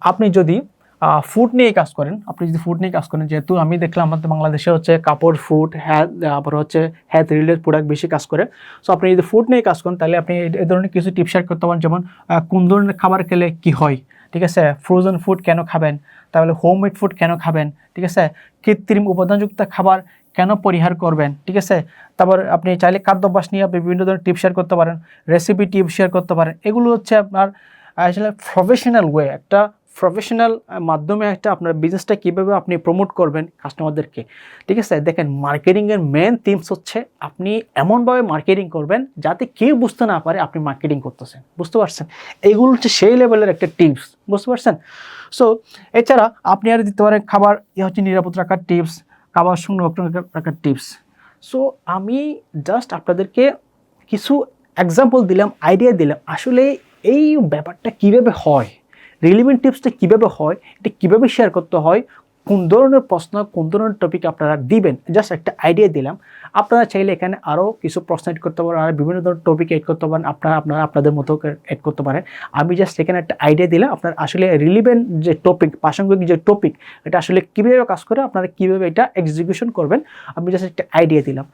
আপনি যদি ফুড নিয়ে কাজ করেন, যেহেতু আমি দেখলাম আমাদের বাংলাদেশে হচ্ছে কাপড়, ফুড, তারপর হচ্ছে হেলথ রিলেটেড প্রোডাক্ট বেশি কাজ করে। সো আপনি যদি ফুড নিয়ে কাজ করেন তাহলে আপনি এই ধরনের কিছু টিপস শেয়ার করতে পারেন, যেমন কোন ধরনের খাবার খেলে কি হয়, ঠিক আছে, ফ্রোজেন ফুড কেন খাবেন, তাহলে হোমমেড ফুড কেন খাবেন, ঠিক আছে, কৃত্রিম উপাদানযুক্ত খাবার কেন পরিহার করবেন, ঠিক আছে। তারপর আপনি চাইলে খাদ্যাভ্যাস নিয়ে বিভিন্ন ধরনের টিপস শেয়ার করতে পারেন, রেসিপি টিপস শেয়ার করতে পারেন। এগুলো হচ্ছে আপনার আসলে প্রফেশনাল ওয়ে, একটা প্রফেশনাল মাধ্যমে একটা আপনার বিজনেসটা কীভাবে আপনি প্রমোট করবেন কাস্টমারদেরকে, ঠিক আছে। দেখেন, মার্কেটিংয়ের মেন থিমস হচ্ছে আপনি এমনভাবে মার্কেটিং করবেন যাতে কেউ বুঝতে না পারে আপনি মার্কেটিং করতেছেন, বুঝতে পারছেন। এইগুলো হচ্ছে সেই লেভেলের একটা টিপস, বুঝতে পারছেন। সো এছাড়া আপনি আর দিতে পারেন খাবার হচ্ছে নিরাপদ রাখার টিপস, খাবার সংরক্ষণ রাখার টিপস। সো আমি জাস্ট আপনাদেরকে কিছু এক্সাম্পল দিলাম, আইডিয়া দিলাম, আসলে এই ব্যাপারটা কীভাবে হয়, রিলেভেন্ট টিপসটা কীভাবে হয়, এটা কীভাবে শেয়ার করতে হয়, কোন ধরনের প্রশ্ন, কোন ধরনের টপিক আপনারা দিবেন, জাস্ট একটা আইডিয়া দিলাম। আপনারা চাইলে এখানে আরও কিছু প্রশ্ন এড করতে পারেন, আর বিভিন্ন ধরনের টপিক এড করতে পারেন, আপনারা আপনাদের মতো এড করতে পারেন। আমি জাস্ট এখানে একটা আইডিয়া দিলাম, আপনার আসলে রিলেভেন্ট যে টপিক, প্রাসঙ্গিক যে টপিক, এটা আসলে কীভাবে কাজ করে, আপনারা কীভাবে এটা এক্সিকিউশন করবেন, আমি জাস্ট একটা আইডিয়া দিলাম।